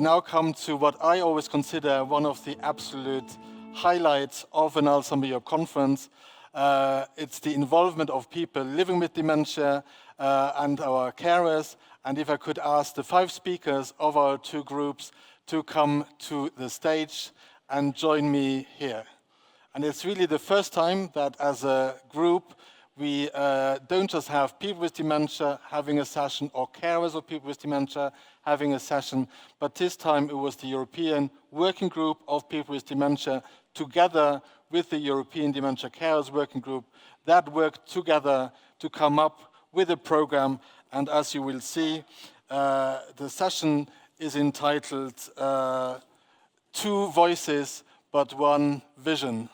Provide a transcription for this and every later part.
now come to what I always consider one of the absolute highlights of an Alzheimer Europe conference. It's the involvement of people living with dementia and our carers. And if I could ask the 5 speakers of our 2 groups to come to the stage and join me here. And it's really the first time that as a group, we don't just have people with dementia having a session or carers of people with dementia having a session, but this time it was the European Working Group of People with Dementia together with the European Dementia Carers Working Group that worked together to come up with a program. And as you will see, the session is entitled 2 Voices but 1 Vision.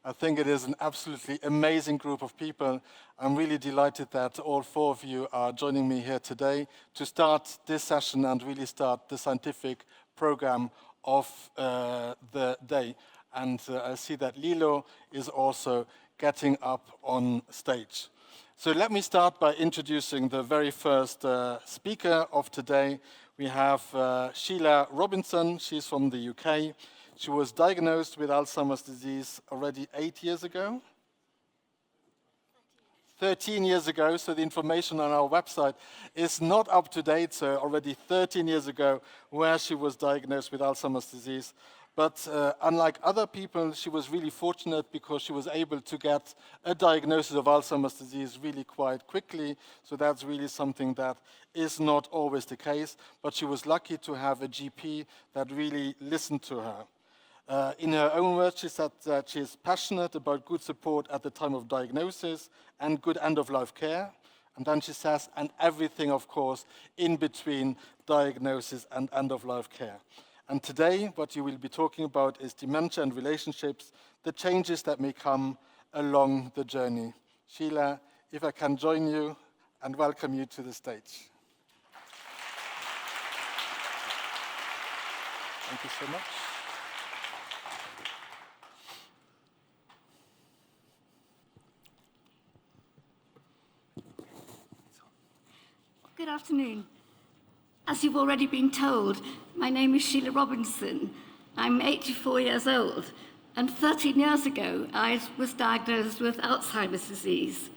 I think it is an absolutely amazing group of people. I'm really delighted that all 4 of you are joining me here today to start this session and really start the scientific program of the day. And I see that Lilo is also getting up on stage. So let me start by introducing the very first speaker of today. We have Shelagh Robinson. She's from the UK. She was diagnosed with Alzheimer's disease already 8 years ago. 13 years ago, so the information on our website is not up to date, so already 13 years ago where she was diagnosed with Alzheimer's disease. But unlike other people, she was really fortunate because she was able to get a diagnosis of Alzheimer's disease really quite quickly. So that's really something that is not always the case. But she was lucky to have a GP that really listened to her. In her own words, she said that she is passionate about good support at the time of diagnosis and good end-of-life care. And then she says, and everything, of course, in between diagnosis and end-of-life care. And today, what you will be talking about is dementia and relationships, the changes that may come along the journey. Shelagh, if I can join you and welcome you to the stage. Thank you so much. Good afternoon. As you've already been told, my name is Shelagh Robinson. I'm 84 years old, and 13 years ago, I was diagnosed with Alzheimer's disease.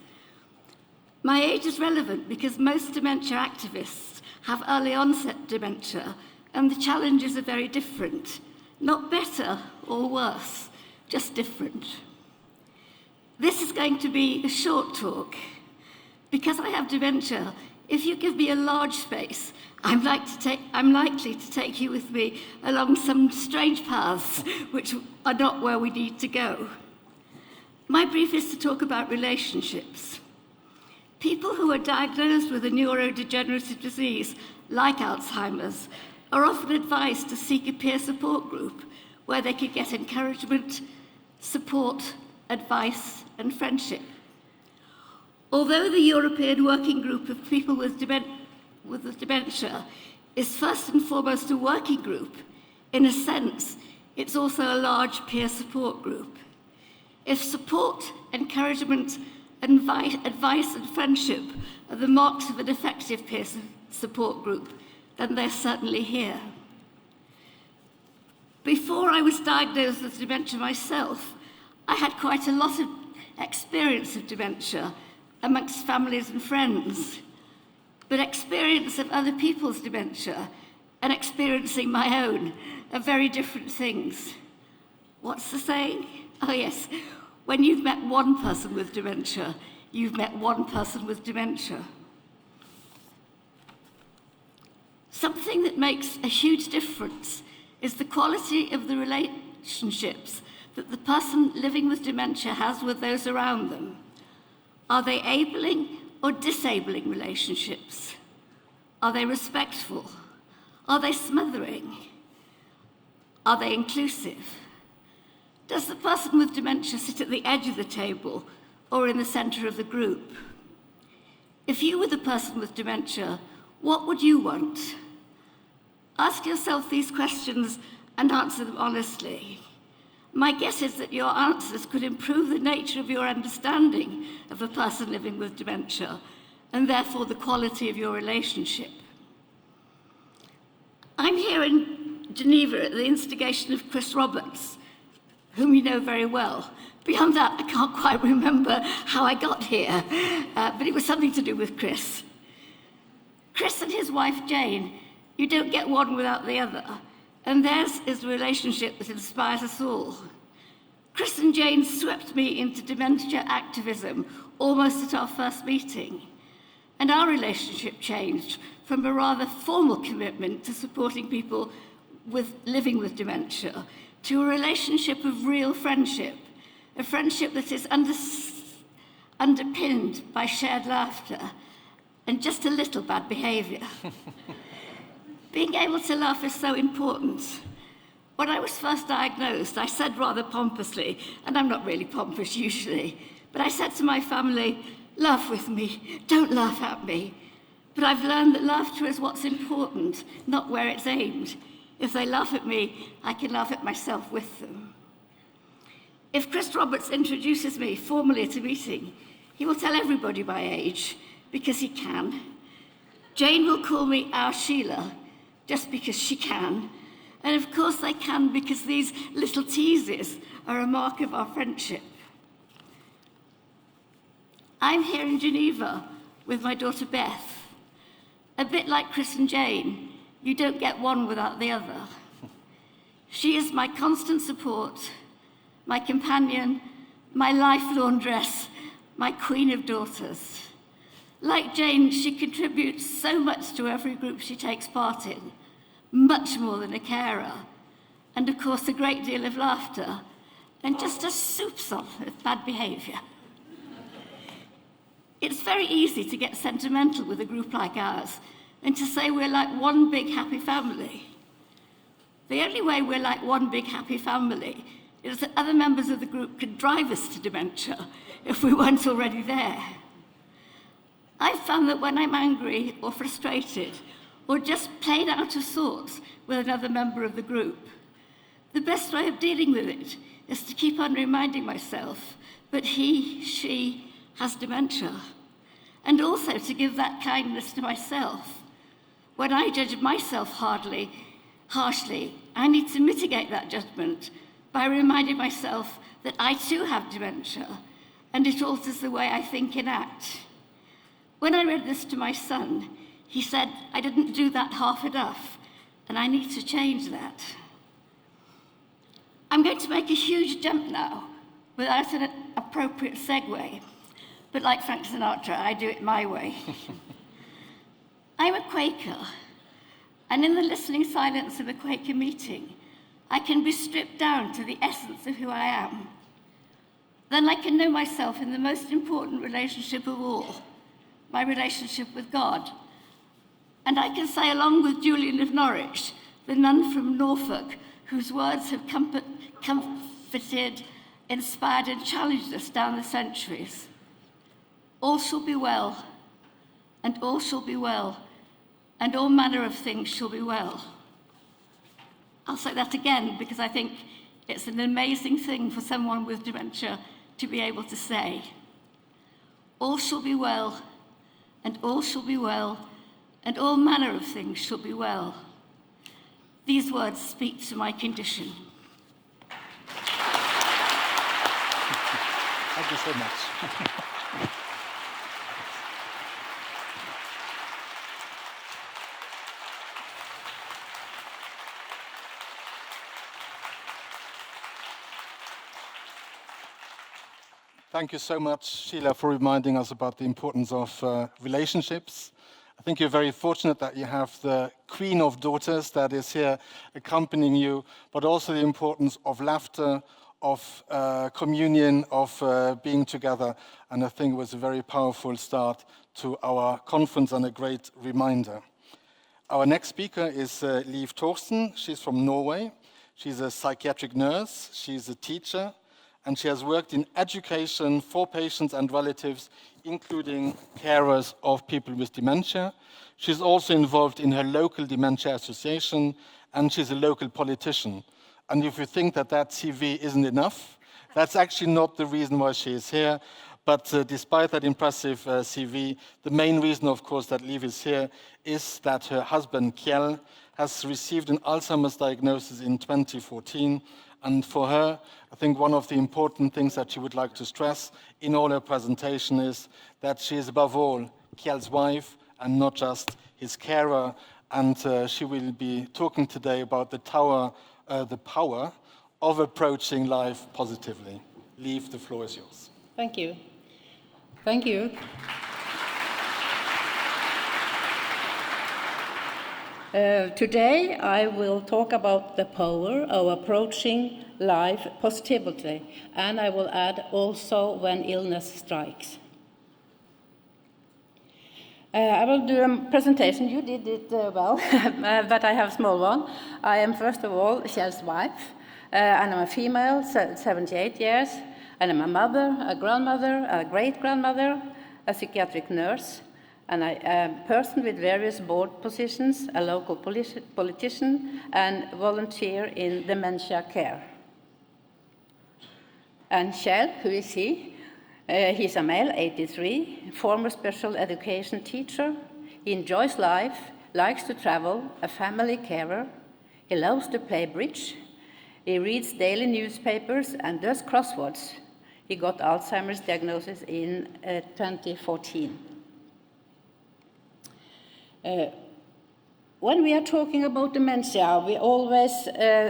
My age is relevant because most dementia activists have early onset dementia, and the challenges are very different. Not better or worse, just different. This is going to be a short talk. Because I have dementia, if you give me a large space, I'm likely to take you with me along some strange paths which are not where we need to go. My brief is to talk about relationships. People who are diagnosed with a neurodegenerative disease like Alzheimer's are often advised to seek a peer support group where they can get encouragement, support, advice, and friendship. Although the European Working Group of People with Dementia is first and foremost a working group, in a sense, it's also a large peer support group. If support, encouragement, advice and friendship are the marks of an effective peer support group, then they're certainly here. Before I was diagnosed with dementia myself, I had quite a lot of experience of dementia amongst families and friends. But experience of other people's dementia and experiencing my own are very different things. What's the saying? Oh yes, when you've met one person with dementia, you've met one person with dementia. Something that makes a huge difference is the quality of the relationships that the person living with dementia has with those around them. Are they enabling or disabling relationships? Are they respectful? Are they smothering? Are they inclusive? Does the person with dementia sit at the edge of the table or in the center of the group? If you were the person with dementia, what would you want? Ask yourself these questions and answer them honestly. My guess is that your answers could improve the nature of your understanding of a person living with dementia, and therefore the quality of your relationship. I'm here in Geneva at the instigation of Chris Roberts, whom you know very well. Beyond that, I can't quite remember how I got here, but it was something to do with Chris. Chris and his wife Jane, you don't get one without the other, and theirs is the relationship that inspires us all. Chris and Jane swept me into dementia activism almost at our first meeting, and our relationship changed from a rather formal commitment to supporting people living with dementia to a relationship of real friendship, a friendship that is underpinned by shared laughter and just a little bad behaviour. Being able to laugh is so important. When I was first diagnosed, I said rather pompously, and I'm not really pompous usually, but I said to my family, laugh with me, don't laugh at me. But I've learned that laughter is what's important, not where it's aimed. If they laugh at me, I can laugh at myself with them. If Chris Roberts introduces me formally at a meeting, he will tell everybody my age, because he can. Jane will call me our Shelagh, just because she can. And of course they can, because these little teases are a mark of our friendship. I'm here in Geneva with my daughter Beth. A bit like Chris and Jane, you don't get one without the other. She is my constant support, my companion, my life laundress, my queen of daughters. Like Jane, she contributes so much to every group she takes part in, much more than a carer, and of course a great deal of laughter, and just a soupçon of bad behaviour. It's very easy to get sentimental with a group like ours and to say we're like one big happy family. The only way we're like one big happy family is that other members of the group could drive us to dementia if we weren't already there. I've found that when I'm angry or frustrated or just plain out of sorts with another member of the group, the best way of dealing with it is to keep on reminding myself that he, she has dementia, and also to give that kindness to myself. When I judge myself harshly, I need to mitigate that judgment by reminding myself that I too have dementia, and it alters the way I think and act. When I read this to my son, he said, I didn't do that half enough, and I need to change that. I'm going to make a huge jump now, without an appropriate segue. But like Frank Sinatra, I do it my way. I'm a Quaker, and in the listening silence of a Quaker meeting, I can be stripped down to the essence of who I am. Then I can know myself in the most important relationship of all, my relationship with God. And I can say, along with Julian of Norwich, the nun from Norfolk, whose words have comforted, inspired, and challenged us down the centuries, all shall be well, and all shall be well, and all manner of things shall be well. I'll say that again because I think it's an amazing thing for someone with dementia to be able to say. All shall be well, and all shall be well, and all manner of things shall be well. These words speak to my condition. Thank you so much. Thank you so much, Shelagh, for reminding us about the importance of relationships. I think you're very fortunate that you have the Queen of Daughters that is here accompanying you, but also the importance of laughter, of communion, of being together. And I think it was a very powerful start to our conference and a great reminder. Our next speaker is Liv Thorsen. She's from Norway. She's a psychiatric nurse. She's a teacher. And she has worked in education for patients and relatives, including carers of people with dementia. She's also involved in her local dementia association, and she's a local politician. And if you think that that CV isn't enough, that's actually not the reason why she is here. But despite that impressive CV, the main reason, of course, that Liv is here is that her husband, Kjell, has received an Alzheimer's diagnosis in 2014. And for her, I think one of the important things that she would like to stress in all her presentation is that she is above all Kjell's wife and not just his carer. And she will be talking today about the power of approaching life positively. Liv, the floor is yours. Thank you. Thank you. Today I will talk about the power of approaching life positively, and I will add also when illness strikes. I will do a presentation. You did it well, but I have a small one. I am first of all Kjell's wife, and I'm a female, 78 years, and I'm a mother, a grandmother, a great-grandmother, a psychiatric nurse, and I am a person with various board positions, a local politician, and volunteer in dementia care. And Kjell, who is he? He's a male, 83, former special education teacher. He enjoys life, likes to travel, a family carer. He loves to play bridge. He reads daily newspapers and does crosswords. He got Alzheimer's diagnosis in 2014. When we are talking about dementia, we always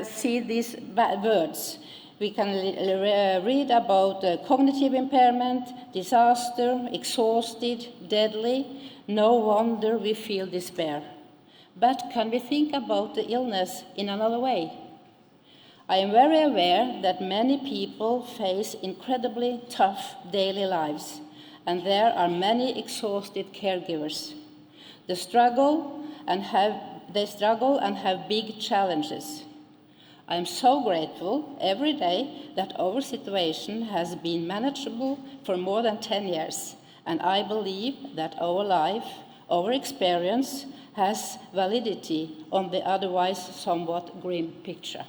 see these words. We can read about cognitive impairment, disaster, exhausted, deadly. No wonder we feel despair. But can we think about the illness in another way? I am very aware that many people face incredibly tough daily lives, and there are many exhausted caregivers. They struggle and have big challenges. I am so grateful every day that our situation has been manageable for more than 10 years, and I believe that our life, our experience, has validity on the otherwise somewhat grim picture.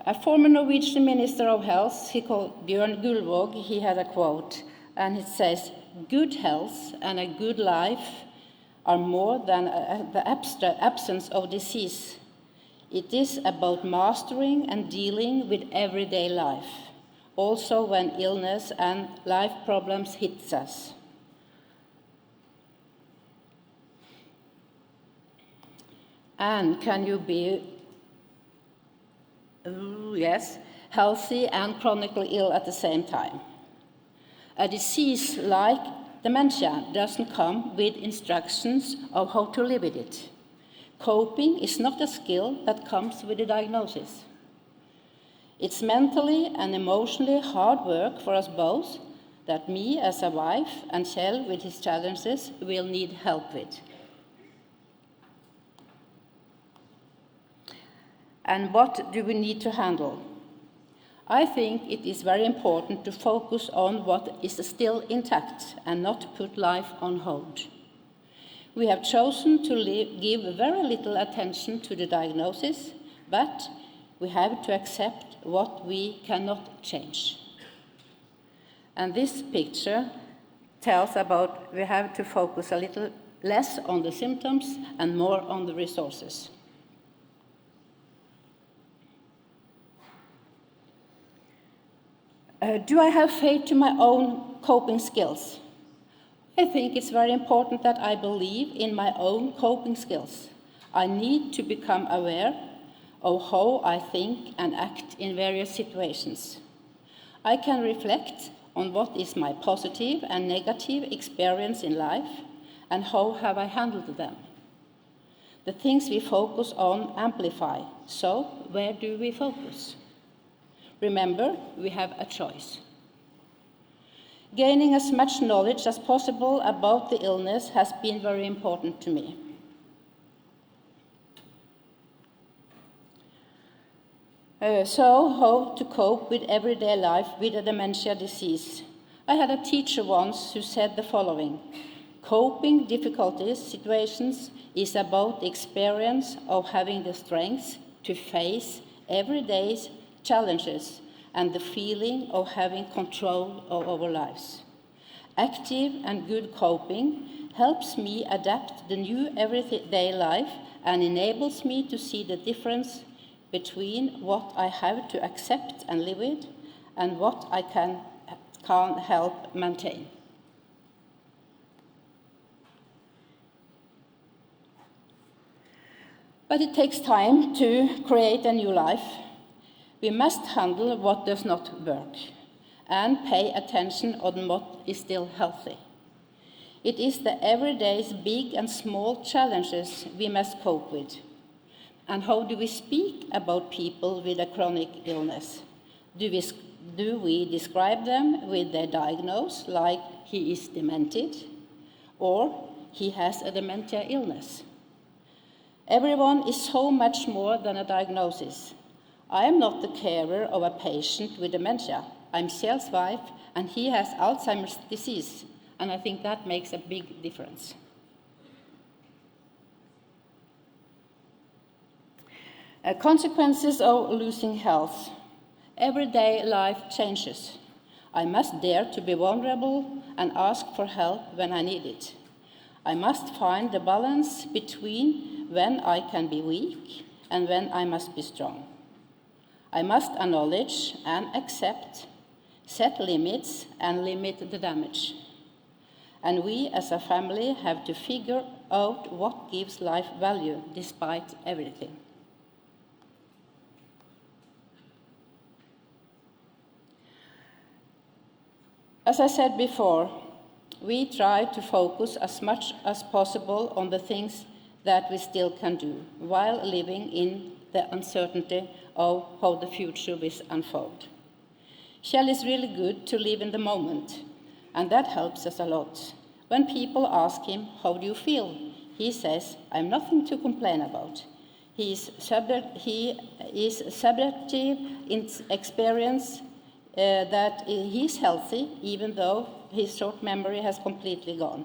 A former Norwegian Minister of Health, he called Bjørn Gullvåg, he had a quote, and it says, "Good health and a good life are more than the absence of disease. It is about mastering and dealing with everyday life, also when illness and life problems hit us." And can you be, healthy and chronically ill at the same time? A disease like dementia doesn't come with instructions of how to live with it. Coping is not a skill that comes with a diagnosis. It's mentally and emotionally hard work for us both that me as a wife and Kjell with his challenges will need help with. And what do we need to handle? I think it is very important to focus on what is still intact and not put life on hold. We have chosen to give very little attention to the diagnosis, but we have to accept what we cannot change. And this picture tells about we have to focus a little less on the symptoms and more on the resources. Do I have faith to my own coping skills? I think it's very important that I believe in my own coping skills. I need to become aware of how I think and act in various situations. I can reflect on what is my positive and negative experience in life and how have I handled them. The things we focus on amplify, so where do we focus? Remember, we have a choice. Gaining as much knowledge as possible about the illness has been very important to me. So, how to cope with everyday life with a dementia disease? I had a teacher once who said the following: coping difficulties, situations, is about the experience of having the strength to face everyday's challenges, and the feeling of having control of our lives. Active and good coping helps me adapt the new everyday life and enables me to see the difference between what I have to accept and live with and what I can't help maintain. But it takes time to create a new life. We must handle what does not work and pay attention on what is still healthy. It is the everyday's big and small challenges we must cope with. And how do we speak about people with a chronic illness? Do we describe them with their diagnosis, like he is demented, or he has a dementia illness? Everyone is so much more than a diagnosis. I am not the carer of a patient with dementia. I'm Kjell's wife, and he has Alzheimer's disease, and I think that makes a big difference. Consequences of losing health. Everyday life changes. I must dare to be vulnerable and ask for help when I need it. I must find the balance between when I can be weak and when I must be strong. I must acknowledge and accept, set limits, and limit the damage. And we as a family have to figure out what gives life value despite everything. As I said before, we try to focus as much as possible on the things that we still can do, while living in the uncertainty of how the future will unfold. Kjell is really good to live in the moment, and that helps us a lot. When people ask him, "How do you feel?" he says, "I'm nothing to complain about." He is subjective in experience that he's healthy, even though his short memory has completely gone.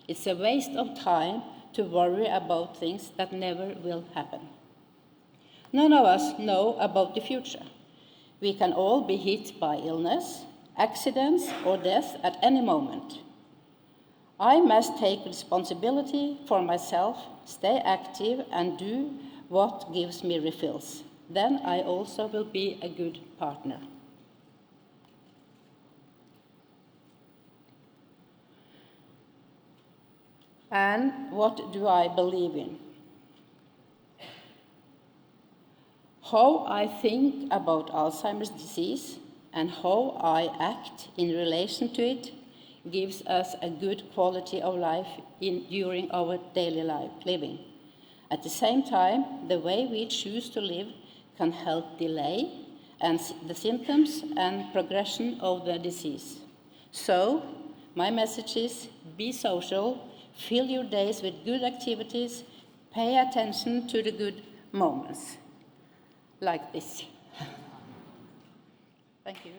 It's a waste of time to worry about things that never will happen. None of us know about the future. We can all be hit by illness, accidents, or death at any moment. I must take responsibility for myself, stay active, and do what gives me refills. Then I also will be a good partner. And what do I believe in? How I think about Alzheimer's disease and how I act in relation to it gives us a good quality of life during our daily living. At the same time, the way we choose to live can help delay the symptoms and progression of the disease. So, my message is: be social, fill your days with good activities, pay attention to the good moments. Like this. Thank you.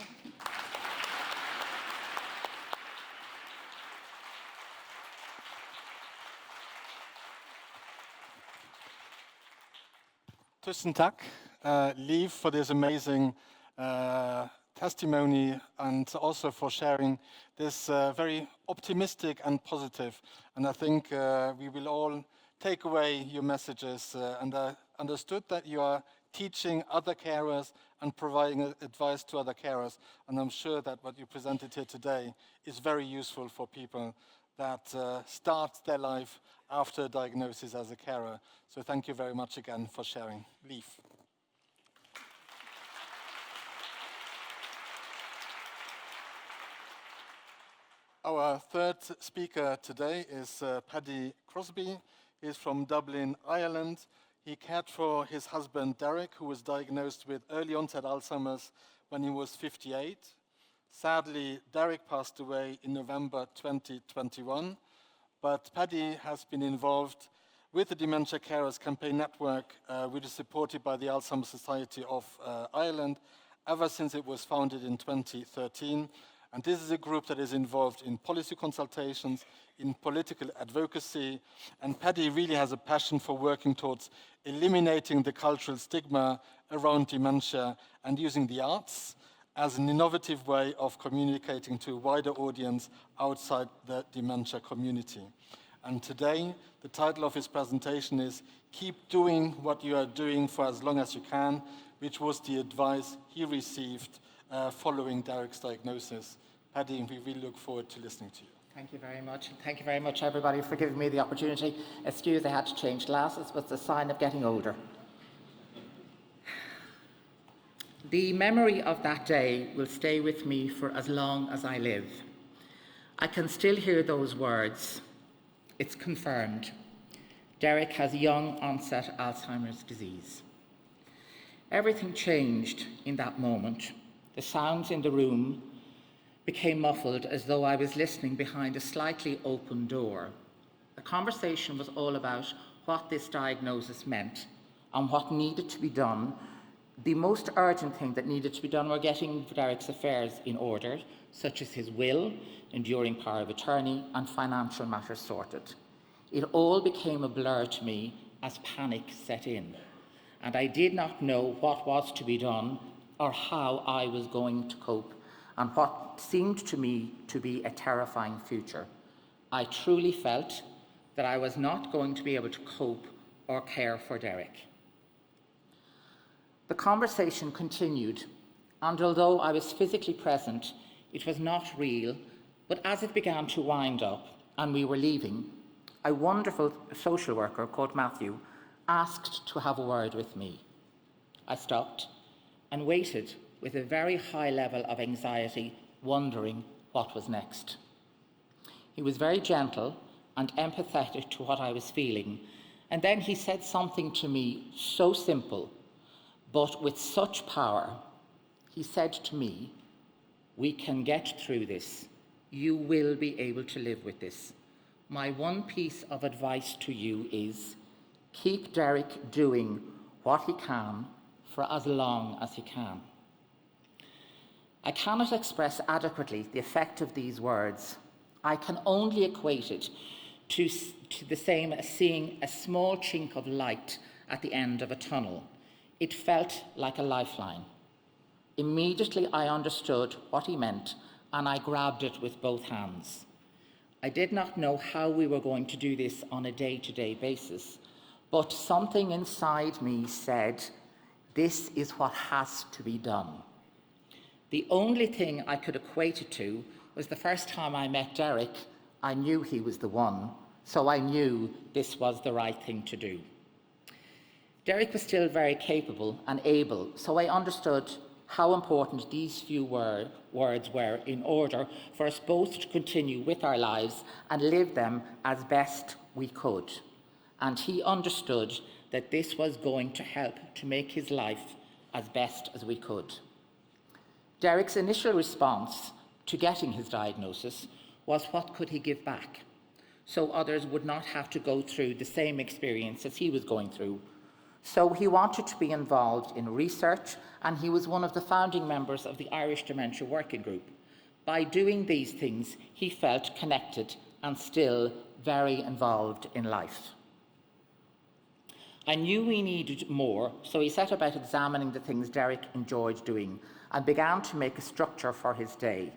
Tusen takk, Liv, for this amazing testimony and also for sharing this very optimistic and positive. And I think we will all take away your messages and understood that you are teaching other carers and providing advice to other carers. And I'm sure that what you presented here today is very useful for people that start their life after a diagnosis as a carer. So thank you very much again for sharing. Liv. Our third speaker today is Paddy Crosbie. He's from Dublin, Ireland. He cared for his husband, Derek, who was diagnosed with early onset Alzheimer's when he was 58. Sadly, Derek passed away in November 2021, but Paddy has been involved with the Dementia Carers Campaign Network, which is supported by the Alzheimer's Society of Ireland, ever since it was founded in 2013. And this is a group that is involved in policy consultations, in political advocacy, and Paddy really has a passion for working towards eliminating the cultural stigma around dementia and using the arts as an innovative way of communicating to a wider audience outside the dementia community. And today, the title of his presentation is "Keep Doing What You Are Doing for As Long As You Can," which was the advice he received following Derek's diagnosis. Paddy, we really look forward to listening to you. Thank you very much. Thank you very much, everybody, for giving me the opportunity. Excuse, I had to change glasses, but it's a sign of getting older. The memory of that day will stay with me for as long as I live. I can still hear those words. It's confirmed. Derek has young onset Alzheimer's disease. Everything changed in that moment. The sounds in the room became muffled as though I was listening behind a slightly open door. The conversation was all about what this diagnosis meant and what needed to be done. The most urgent thing that needed to be done were getting Derek's affairs in order, such as his will, enduring power of attorney, and financial matters sorted. It all became a blur to me as panic set in, and I did not know what was to be done or how I was going to cope, and what seemed to me to be a terrifying future. I truly felt that I was not going to be able to cope or care for Derek. The conversation continued, and although I was physically present, it was not real, but as it began to wind up and we were leaving, a wonderful social worker called Matthew asked to have a word with me. I stopped and waited with a very high level of anxiety, wondering what was next. He was very gentle and empathetic to what I was feeling, and then he said something to me so simple, but with such power. He said to me, "We can get through this. You will be able to live with this. My one piece of advice to you is keep Derek doing what he can for as long as he can." I cannot express adequately the effect of these words. I can only equate it to the same as seeing a small chink of light at the end of a tunnel. It felt like a lifeline. Immediately I understood what he meant, and I grabbed it with both hands. I did not know how we were going to do this on a day-to-day basis, but something inside me said, this is what has to be done. The only thing I could equate it to was the first time I met Derek, I knew he was the one, so I knew this was the right thing to do. Derek was still very capable and able, so I understood how important these few words were in order for us both to continue with our lives and live them as best we could. And he understood that this was going to help to make his life as best as we could. Derek's initial response to getting his diagnosis was, what could he give back, so others would not have to go through the same experience as he was going through. So he wanted to be involved in research, and he was one of the founding members of the Irish Dementia Working Group. By doing these things, he felt connected and still very involved in life. I knew we needed more, so he set about examining the things Derek enjoyed doing and began to make a structure for his day.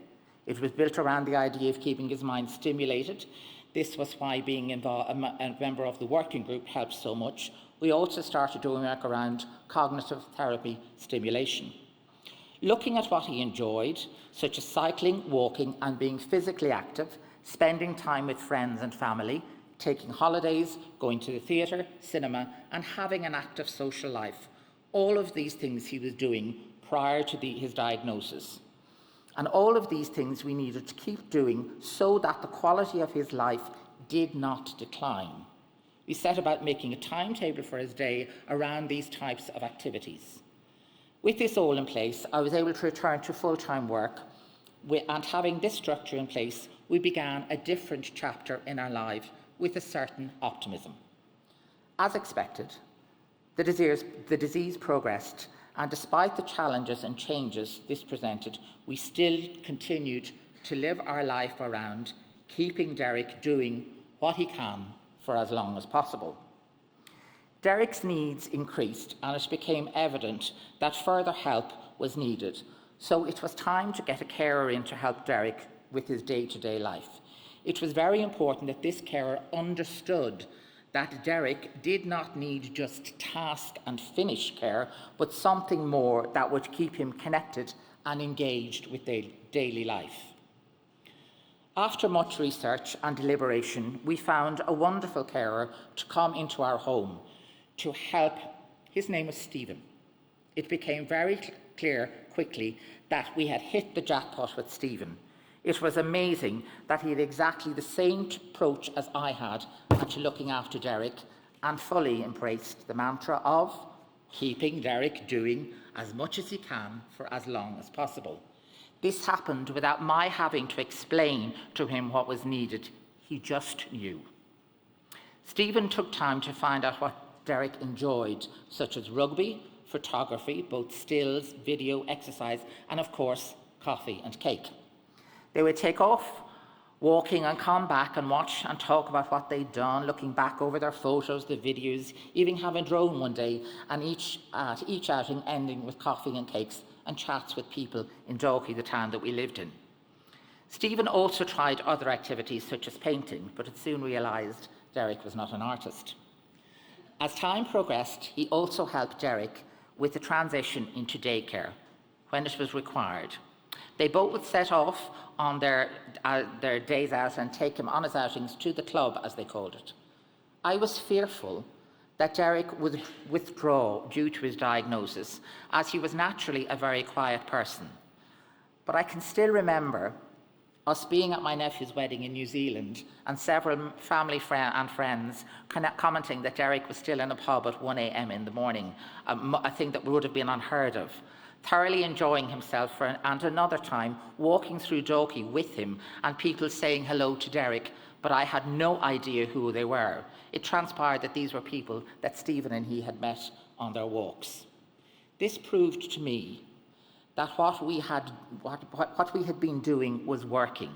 It was built around the idea of keeping his mind stimulated. This was why being a member of the working group helped so much. We also started doing work around cognitive therapy stimulation. Looking at what he enjoyed, such as cycling, walking, and being physically active, spending time with friends and family, taking holidays, going to the theatre, cinema, and having an active social life. All of these things he was doing prior to his diagnosis. And all of these things we needed to keep doing so that the quality of his life did not decline. We set about making a timetable for his day around these types of activities. With this all in place, I was able to return to full-time work, and having this structure in place, we began a different chapter in our life with a certain optimism. As expected, the disease progressed, And despite the challenges and changes this presented, we still continued to live our life around keeping Derek doing what he can for as long as possible. Derek's needs increased, and it became evident that further help was needed. So it was time to get a carer in to help Derek with his day-to-day life. It was very important that this carer understood that Derek did not need just task and finish care, but something more that would keep him connected and engaged with daily life. After much research and deliberation, we found a wonderful carer to come into our home to help. His name was Stephen. It became very clear quickly that we had hit the jackpot with Stephen. It was amazing that he had exactly the same approach as I had to looking after Derek, and fully embraced the mantra of keeping Derek doing as much as he can for as long as possible. This happened without my having to explain to him what was needed. He just knew. Stephen took time to find out what Derek enjoyed, such as rugby, photography, both stills, video, exercise, and of course, coffee and cake. They would take off walking and come back and watch and talk about what they'd done, looking back over their photos, the videos, even having a drone one day, and each outing ending with coffee and cakes and chats with people in Dalkey, the town that we lived in. Stephen also tried other activities such as painting, but it soon realised Derek was not an artist. As time progressed, he also helped Derek with the transition into daycare when it was required. They both would set off on their days out and take him on his outings to the club, as they called it. I was fearful that Derek would withdraw due to his diagnosis, as he was naturally a very quiet person. But I can still remember us being at my nephew's wedding in New Zealand and several family and friends commenting that Derek was still in a pub at 1 a.m. in the morning, a thing that would have been unheard of, thoroughly enjoying himself, and another time walking through Dalkey with him and people saying hello to Derek, but I had no idea who they were. It transpired that these were people that Stephen and he had met on their walks. This proved to me that what we had been doing was working.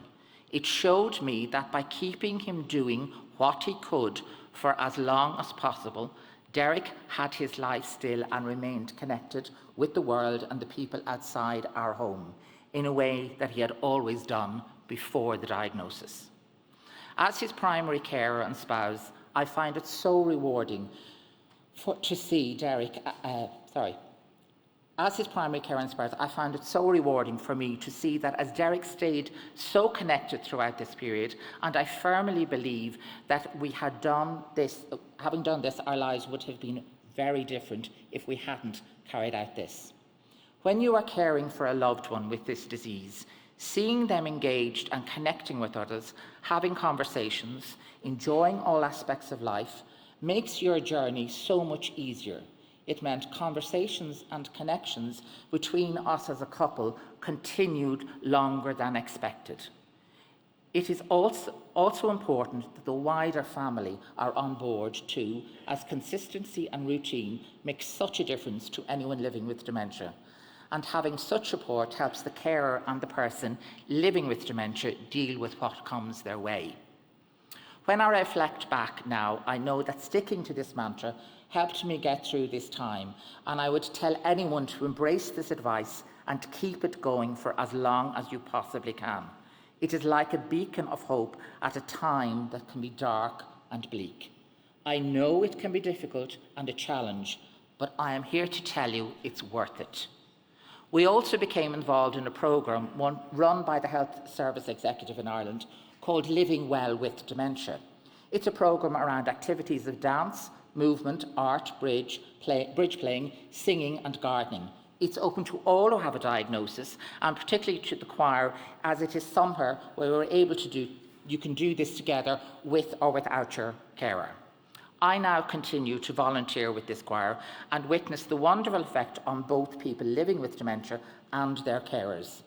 It showed me that by keeping him doing what he could for as long as possible, Derek had his life still and remained connected with the world and the people outside our home in a way that he had always done before the diagnosis. As his primary carer and spouse, I find it so rewarding to see Derek, as his primary carer and spouse, I found it so rewarding for me to see that as Derek stayed so connected throughout this period, and I firmly believe that we had done this, having done this, our lives would have been very different if we hadn't carried out this. When you are caring for a loved one with this disease, seeing them engaged and connecting with others, having conversations, enjoying all aspects of life, makes your journey so much easier. It meant conversations and connections between us as a couple continued longer than expected. It is also important that the wider family are on board too, as consistency and routine makes such a difference to anyone living with dementia. And having such support helps the carer and the person living with dementia deal with what comes their way. When I reflect back now, I know that sticking to this mantra helped me get through this time, and I would tell anyone to embrace this advice and to keep it going for as long as you possibly can. It is like a beacon of hope at a time that can be dark and bleak. I know it can be difficult and a challenge, but I am here to tell you it's worth it. We also became involved in a programme run by the Health Service Executive in Ireland called Living Well with Dementia. It's a programme around activities of dance, movement, art, bridge playing, singing and gardening. It's open to all who have a diagnosis, and particularly to the choir, as it is somewhere where we're able to you can do this together with or without your carer. I now continue to volunteer with this choir and witness the wonderful effect on both people living with dementia and their carers.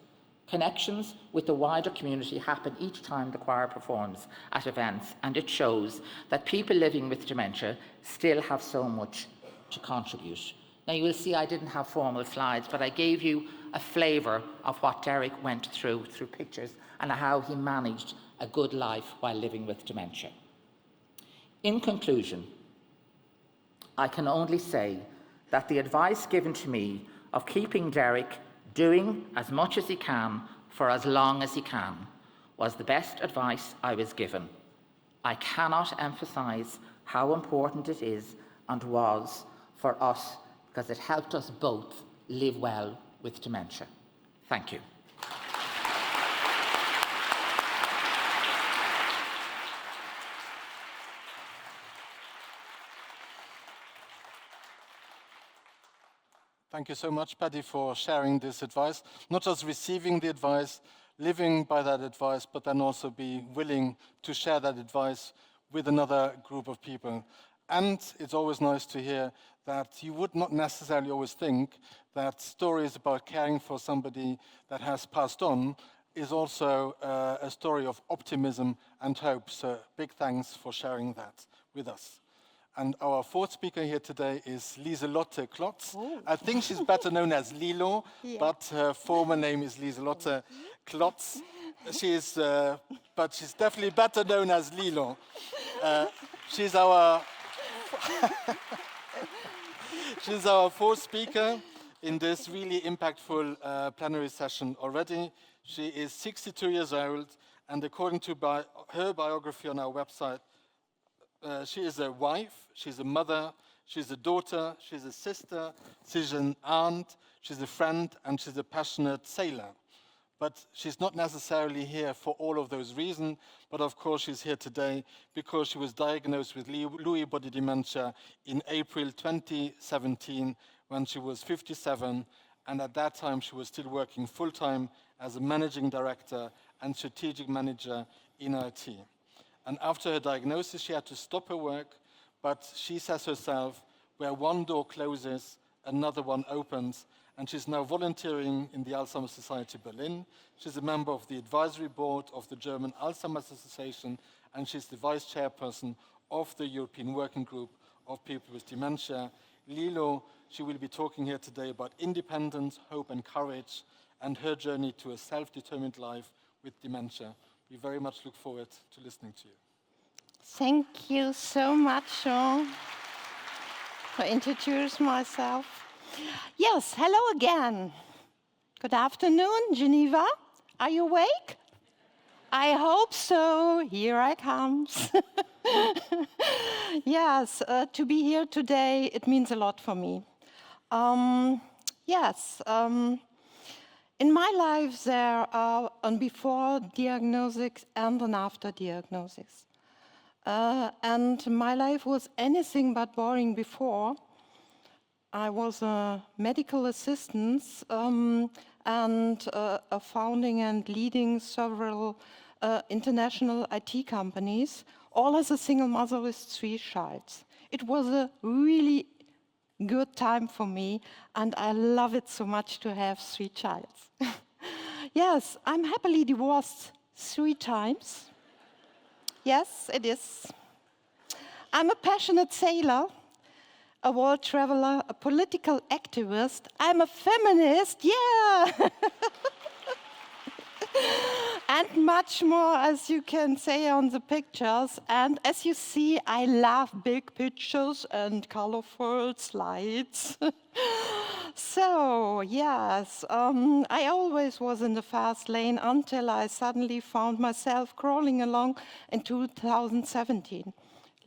Connections with the wider community happen each time the choir performs at events, and it shows that people living with dementia still have so much to contribute. Now you will see I didn't have formal slides, but I gave you a flavour of what Derek went through pictures and how he managed a good life while living with dementia. In conclusion, I can only say that the advice given to me of keeping Derek doing as much as he can for as long as he can was the best advice I was given. I cannot emphasise how important it is and was for us, because it helped us both live well with dementia. Thank you. Thank you so much, Paddy, for sharing this advice. Not just receiving the advice, living by that advice, but then also be willing to share that advice with another group of people. And it's always nice to hear that you would not necessarily always think that stories about caring for somebody that has passed on is also a story of optimism and hope. So big thanks for sharing that with us. And our fourth speaker here today is Lieselotte Klotz. Oh. I think she's better known as Lilo, but her former name is Lieselotte Klotz. But she's definitely better known as Lilo. She's our fourth speaker in this really impactful plenary session already. She is 62 years old, and according to her biography on our website, she is a wife, she's a mother, she's a daughter, she's a sister, she's an aunt, she's a friend, and she's a passionate sailor. But she's not necessarily here for all of those reasons, but of course she's here today because she was diagnosed with Lewy body dementia in April 2017 when she was 57, and at that time she was still working full-time as a managing director and strategic manager in IT. And after her diagnosis, she had to stop her work, but she says herself, where one door closes, another one opens, and she's now volunteering in the Alzheimer's Society Berlin. She's a member of the advisory board of the German Alzheimer's Association, and she's the vice chairperson of the European Working Group of People with Dementia. Lilo, she will be talking here today about independence, hope, and courage, and her journey to a self-determined life with dementia. We very much look forward to listening to you. Thank you so much, Sean, for introducing myself. Yes, hello again. Good afternoon, Geneva. Are you awake? I hope so. Here I comes. Yes, to be here today, it means a lot for me. In my life, there are a before diagnosis and an after diagnosis. And my life was anything but boring before. I was a medical assistant and founding and leading several international IT companies, all as a single mother with 3 children. It was a really good time for me, and I love it so much to have 3 children. Yes, I'm happily divorced 3 times. Yes, it is. I'm a passionate sailor, a world traveler, a political activist. I'm a feminist, yeah! And much more, as you can say on the pictures. And as you see, I love big pictures and colorful slides. So, yes, I always was in the fast lane until I suddenly found myself crawling along in 2017.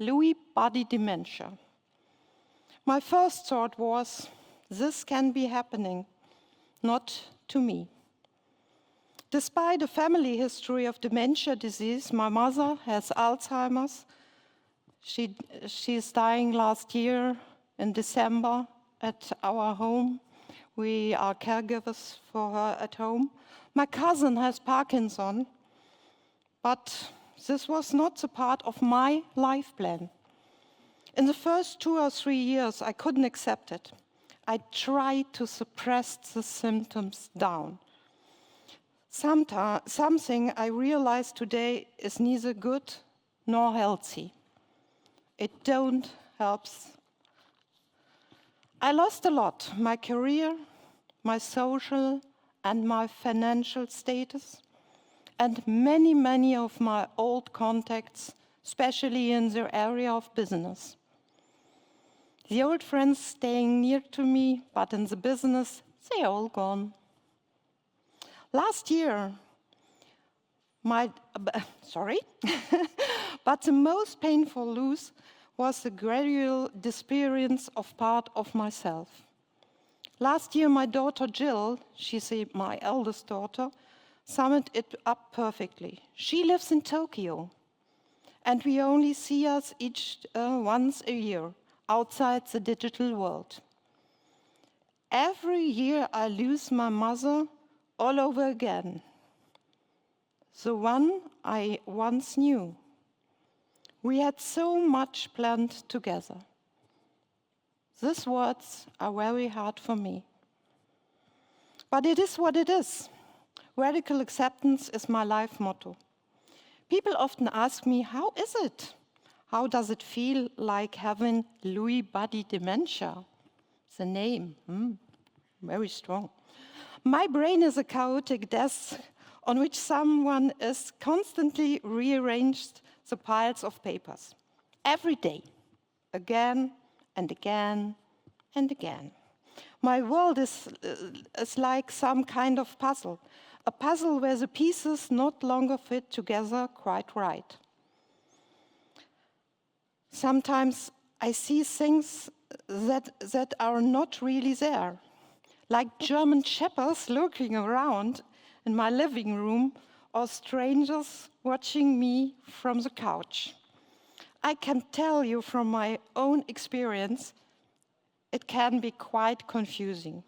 Lewy body dementia. My first thought was, this can be happening, not to me. Despite a family history of dementia disease, my mother has Alzheimer's. She's dying last year in December at our home. We are caregivers for her at home. My cousin has Parkinson, but this was not a part of my life plan. In the first 2 or 3 years, I couldn't accept it. I tried to suppress the symptoms down. Something I realize today is neither good nor healthy. It don't help I lost a lot, my career, my social and my financial status, and many, many of my old contacts, especially in the area of business. The old friends staying near to me, but in the business, they're all gone. Last year, but the most painful loss was the gradual disappearance of part of myself. Last year, my daughter Jill, she's my eldest daughter, summed it up perfectly. She lives in Tokyo, and we only see us once a year outside the digital world. Every year I lose my mother all over again, the one I once knew. We had so much planned together. These words are very hard for me. But it is what it is. Radical acceptance is my life motto. People often ask me, how is it? How does it feel like having Lewy body dementia? The name, very strong. My brain is a chaotic desk on which someone is constantly rearranged the piles of papers. Every day, again and again and again. My world is like some kind of puzzle, a puzzle where the pieces no longer fit together quite right. Sometimes I see things that are not really there, like German shepherds lurking around in my living room or strangers watching me from the couch. I can tell you from my own experience, it can be quite confusing,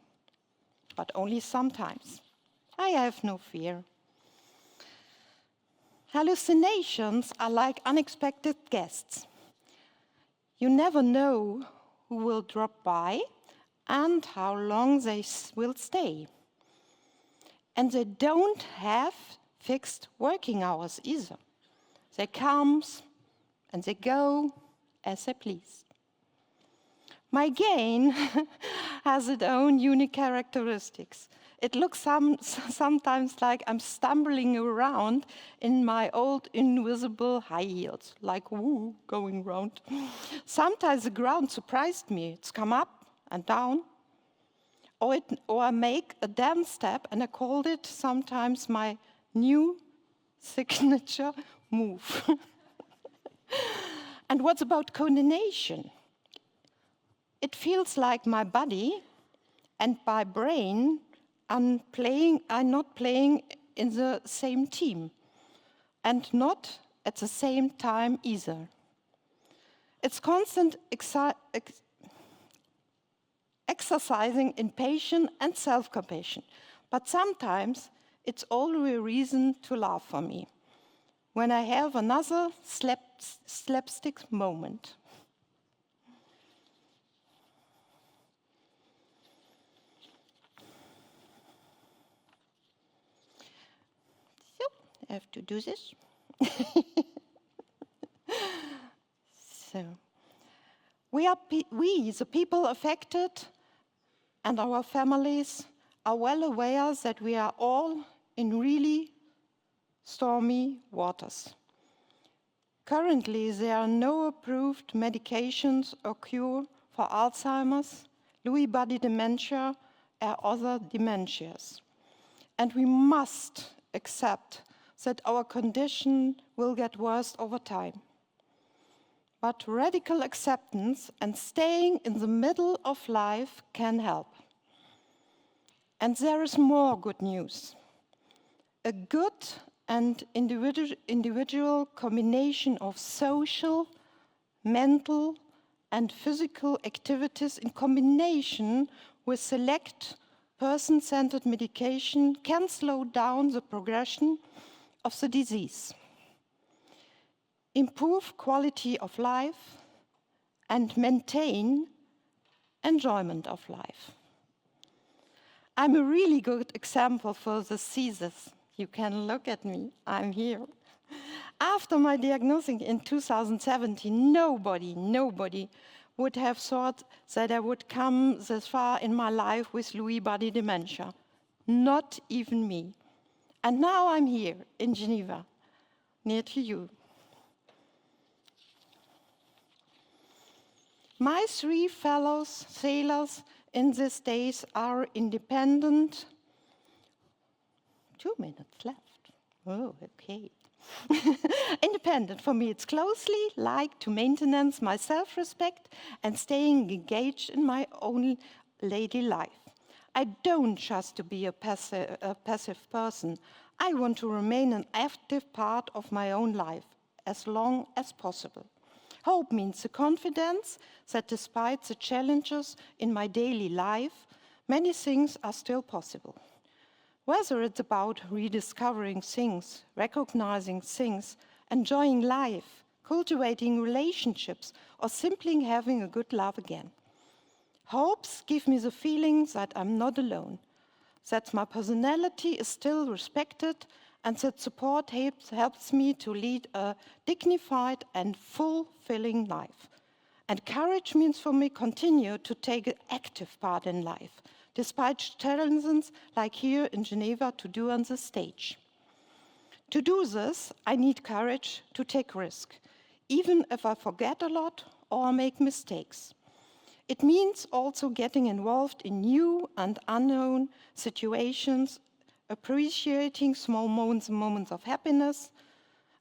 but only sometimes. I have no fear. Hallucinations are like unexpected guests. You never know who will drop by and how long they will stay. And they don't have fixed working hours either. They come and they go as they please. My gain has its own unique characteristics. It looks sometimes like I'm stumbling around in my old invisible high heels, like woo, going round. Sometimes the ground surprised me. It's come up and down. Or I make a dance step, and I called it sometimes my new signature move. And what's about coordination? It feels like my body and my brain are not playing in the same team, and not at the same time either. It's constant exercising in patience and self-compassion, but sometimes it's always a reason to laugh for me when I have another slapstick moment. So, I have to do this. So, we, the people affected, and our families are well aware that we are all in really stormy waters. Currently, there are no approved medications or cure for Alzheimer's, Lewy body dementia, or other dementias. And we must accept that our condition will get worse over time. But radical acceptance and staying in the middle of life can help. And there is more good news. A good and individual combination of social, mental, and physical activities in combination with select person-centered medication can slow down the progression of the disease, improve quality of life, and maintain enjoyment of life. I'm a really good example for the thesis. You can look at me, I'm here. After my diagnosis in 2017, nobody would have thought that I would come this far in my life with Lewy body dementia. Not even me. And now I'm here in Geneva, near to you. My 3 fellow sailors in these days are independent. 2 minutes left. Oh, okay. Independent for me, it's closely like to maintenance my self-respect and staying engaged in my own lady life. I don't just to be a passive person. I want to remain an active part of my own life as long as possible. Hope means the confidence that despite the challenges in my daily life, many things are still possible. Whether it's about rediscovering things, recognizing things, enjoying life, cultivating relationships, or simply having a good laugh again. Hopes give me the feeling that I'm not alone, that my personality is still respected, and that support helps me to lead a dignified and fulfilling life. And courage means for me continue to take an active part in life, despite challenges like here in Geneva to do on the stage. To do this, I need courage to take risk, even if I forget a lot or make mistakes. It means also getting involved in new and unknown situations, appreciating small moments of happiness,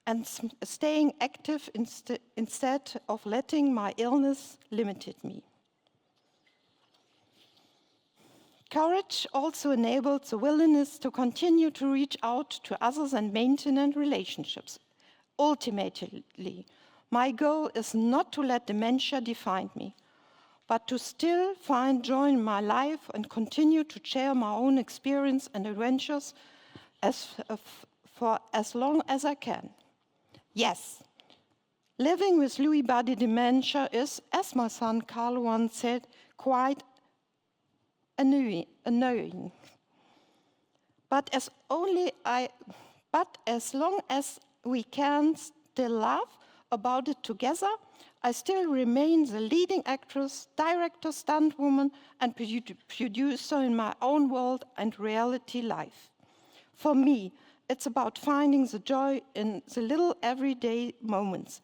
and staying active instead of letting my illness limit me. Courage also enables the willingness to continue to reach out to others and maintain relationships. Ultimately, my goal is not to let dementia define me, but to still find joy in my life and continue to share my own experience and adventures for as long as I can. Yes, living with Lewy body dementia is, as my son Carl once said, quite annoying. But as long as we can still laugh about it together, I still remain the leading actress, director, stuntwoman, and producer in my own world and reality life. For me, it's about finding the joy in the little everyday moments.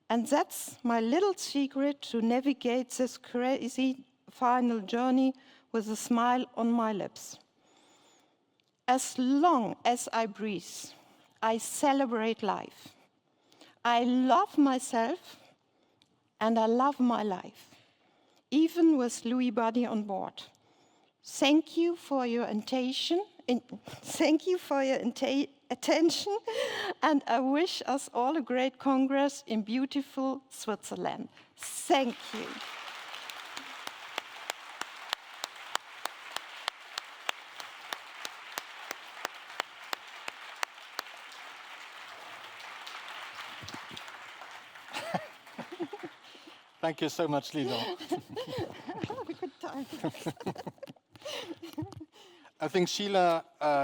And that's my little secret to navigate this crazy final journey with a smile on my lips. As long as I breathe, I celebrate life. I love myself and I love my life, even with Lewy body on board. Thank you for your attention, and I wish us all a great congress in beautiful Switzerland. Thank you. Thank you so much, Lieselotte. Have a good time. I think Shelagh,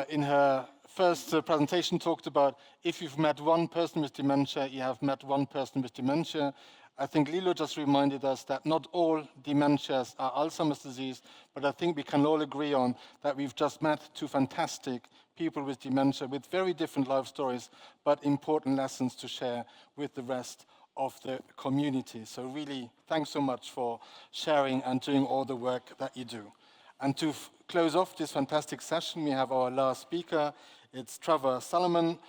in her first presentation, talked about if you've met one person with dementia, you have met one person with dementia. I think Lilo just reminded us that not all dementias are Alzheimer's disease, but I think we can all agree on that we've just met 2 fantastic people with dementia with very different life stories, but important lessons to share with the rest of the community. So really, thanks so much for sharing and doing all the work that you do. And to close off this fantastic session, we have our last speaker. It's Trevor Salomon.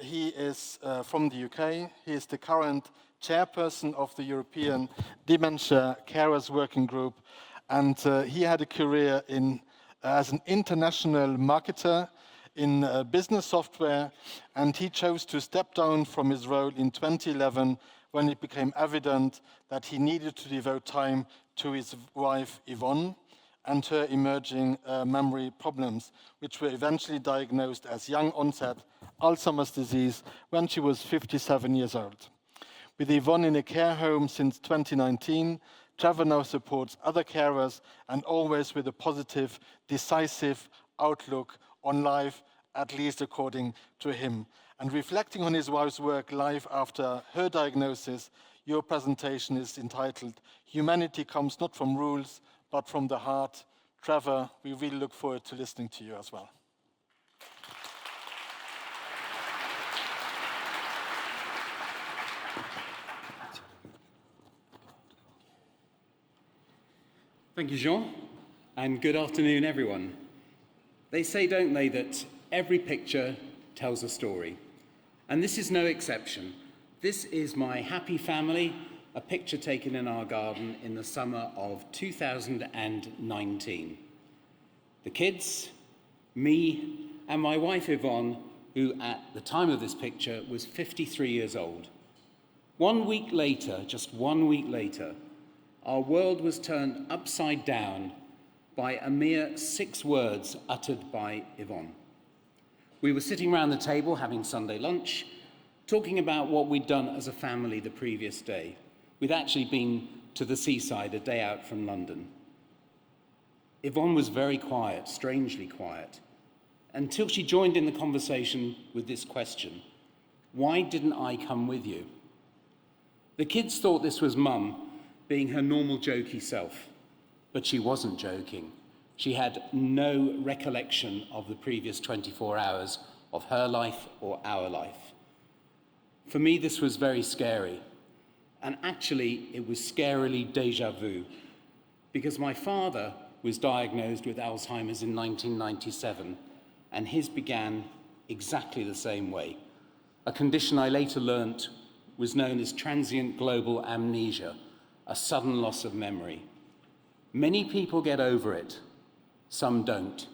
He is from the UK. He is the current chairperson of the European Dementia Carers Working Group. And he had a career as an international marketer in business software, and he chose to step down from his role in 2011 when it became evident that he needed to devote time to his wife Yvonne and her emerging memory problems, which were eventually diagnosed as young onset Alzheimer's disease when she was 57 years old. With Yvonne in a care home since 2019, Trevor now supports other carers and always with a positive, decisive outlook on life at least according to him. And reflecting on his wife's work life after her diagnosis, your presentation is entitled, Humanity Comes Not from Rules, but from the Heart. Trevor, we really look forward to listening to you as well. Thank you, Jean, and good afternoon, everyone. They say, don't they, that every picture tells a story, and this is no exception. This is my happy family, a picture taken in our garden in the summer of 2019. The kids, me, and my wife Yvonne, who at the time of this picture was 53 years old. 1 week later, just 1 week later, our world was turned upside down by a mere 6 words uttered by Yvonne. We were sitting around the table having Sunday lunch, talking about what we'd done as a family the previous day. We'd actually been to the seaside a day out from London. Yvonne was very quiet, strangely quiet, until she joined in the conversation with this question: why didn't I come with you? The kids thought this was Mum being her normal jokey self, but she wasn't joking. She had no recollection of the previous 24 hours of her life or our life. For me, this was very scary. And actually, it was scarily déjà vu, because my father was diagnosed with Alzheimer's in 1997, and his began exactly the same way. A condition I later learnt was known as transient global amnesia, a sudden loss of memory. Many people get over it, some don't.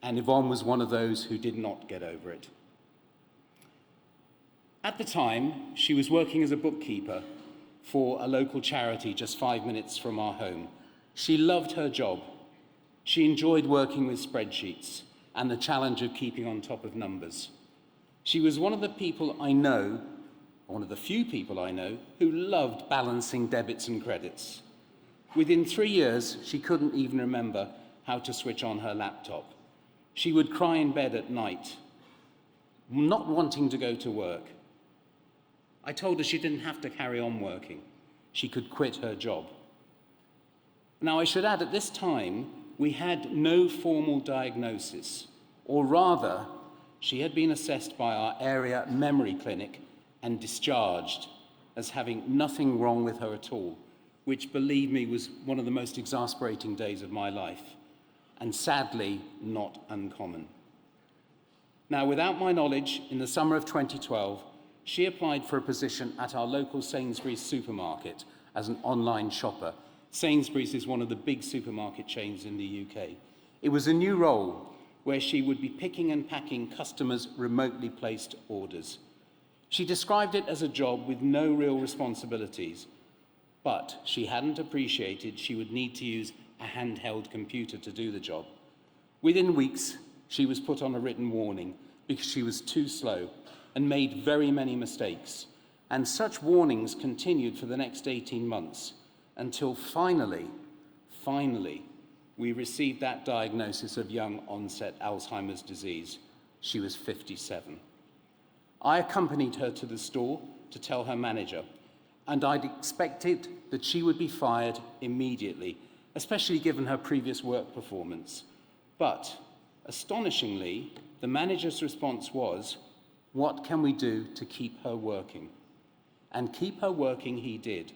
And Yvonne was one of those who did not get over it. At the time, she was working as a bookkeeper for a local charity just 5 minutes from our home. She loved her job. She enjoyed working with spreadsheets and the challenge of keeping on top of numbers. She was one of the people I know, one of the few people I know, who loved balancing debits and credits. Within 3 years, she couldn't even remember how to switch on her laptop. She would cry in bed at night, not wanting to go to work. I told her she didn't have to carry on working. She could quit her job. Now, I should add, at this time, we had no formal diagnosis, or rather, she had been assessed by our area memory clinic and discharged as having nothing wrong with her at all, which, believe me, was one of the most exasperating days of my life, and sadly, not uncommon. Now, without my knowledge, in the summer of 2012, she applied for a position at our local Sainsbury's supermarket as an online shopper. Sainsbury's is one of the big supermarket chains in the UK. It was a new role where she would be picking and packing customers' remotely placed orders. She described it as a job with no real responsibilities, but she hadn't appreciated she would need to use a handheld computer to do the job. Within weeks, she was put on a written warning because she was too slow and made very many mistakes. And such warnings continued for the next 18 months until finally, we received that diagnosis of young onset Alzheimer's disease. She was 57. I accompanied her to the store to tell her manager, and I'd expected that she would be fired immediately, especially given her previous work performance. But astonishingly, the manager's response was, what can we do to keep her working? And keep her working he did,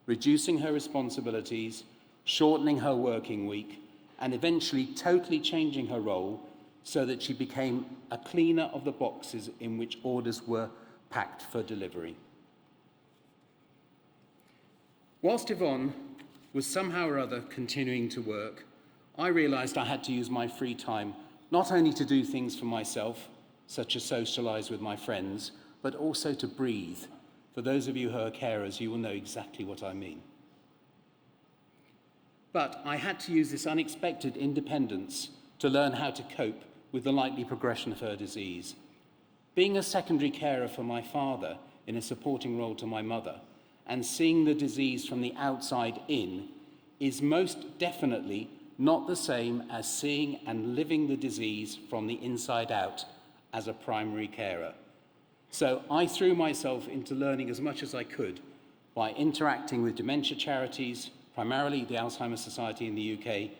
reducing her responsibilities, shortening her working week, and eventually totally changing her role so that she became a cleaner of the boxes in which orders were packed for delivery. Whilst Yvonne was somehow or other continuing to work, I realised I had to use my free time not only to do things for myself, such as socialise with my friends, but also to breathe. For those of you who are carers, you will know exactly what I mean. But I had to use this unexpected independence to learn how to cope with the likely progression of her disease. Being a secondary carer for my father in a supporting role to my mother, and seeing the disease from the outside in, is most definitely not the same as seeing and living the disease from the inside out as a primary carer. So I threw myself into learning as much as I could by interacting with dementia charities, primarily the Alzheimer Society in the UK,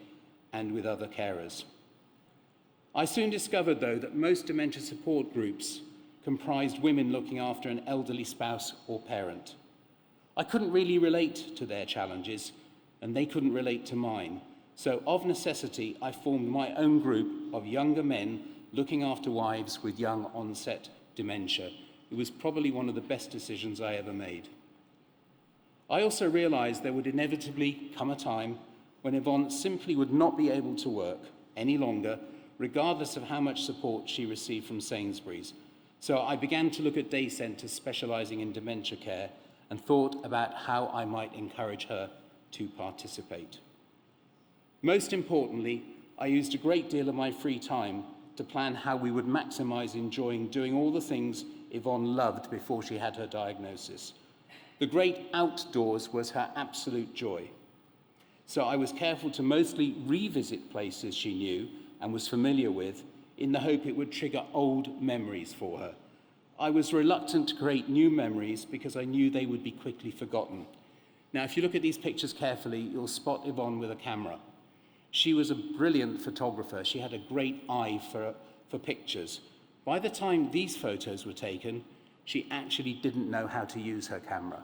and with other carers. I soon discovered, though, that most dementia support groups comprised women looking after an elderly spouse or parent. I couldn't really relate to their challenges, and they couldn't relate to mine. So, of necessity, I formed my own group of younger men looking after wives with young onset dementia. It was probably one of the best decisions I ever made. I also realised there would inevitably come a time when Yvonne simply would not be able to work any longer, regardless of how much support she received from Sainsbury's. So I began to look at day centres specialising in dementia care and thought about how I might encourage her to participate. Most importantly, I used a great deal of my free time to plan how we would maximise enjoying doing all the things Yvonne loved before she had her diagnosis. The great outdoors was her absolute joy. So I was careful to mostly revisit places she knew and was familiar with in the hope it would trigger old memories for her. I was reluctant to create new memories because I knew they would be quickly forgotten. Now, if you look at these pictures carefully, you'll spot Yvonne with a camera. She was a brilliant photographer. She had a great eye for pictures. By the time these photos were taken, she actually didn't know how to use her camera.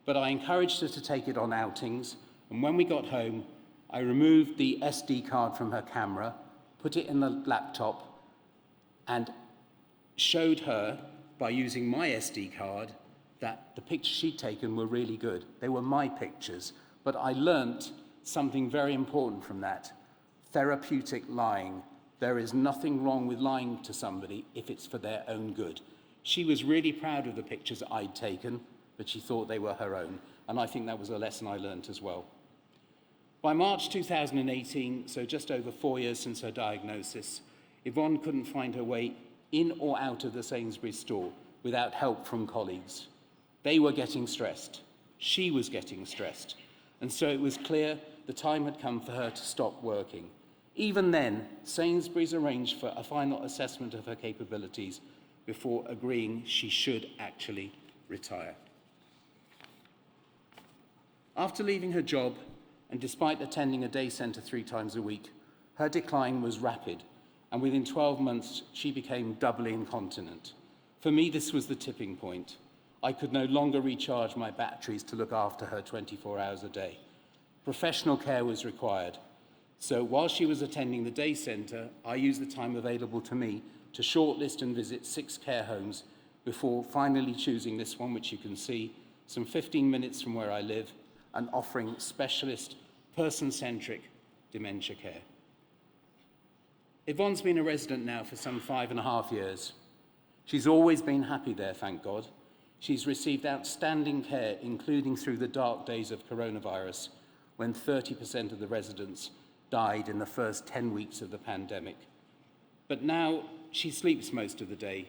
But I encouraged her to take it on outings, and when we got home, I removed the SD card from her camera, put it in the laptop, and showed her, by using my SD card, that the pictures she'd taken were really good. They were my pictures, but I learnt something very important from that: therapeutic lying. There is nothing wrong with lying to somebody if it's for their own good. She was really proud of the pictures I'd taken, but she thought they were her own, and I think that was a lesson I learnt as well. By March 2018, so just over 4 years since her diagnosis, Yvonne couldn't find her way in or out of the Sainsbury's store without help from colleagues. They were getting stressed. She was getting stressed. And so it was clear the time had come for her to stop working. Even then, Sainsbury's arranged for a final assessment of her capabilities before agreeing she should actually retire. After leaving her job, and despite attending a day centre 3 times a week, her decline was rapid, and within 12 months, she became doubly incontinent. For me, this was the tipping point. I could no longer recharge my batteries to look after her 24 hours a day. Professional care was required. So while she was attending the day centre, I used the time available to me to shortlist and visit 6 care homes before finally choosing this one, which you can see, some 15 minutes from where I live, and offering specialist, person-centric dementia care. Yvonne's been a resident now for some 5.5 years. She's always been happy there, thank God. She's received outstanding care, including through the dark days of coronavirus, when 30% of the residents died in the first 10 weeks of the pandemic. But now she sleeps most of the day.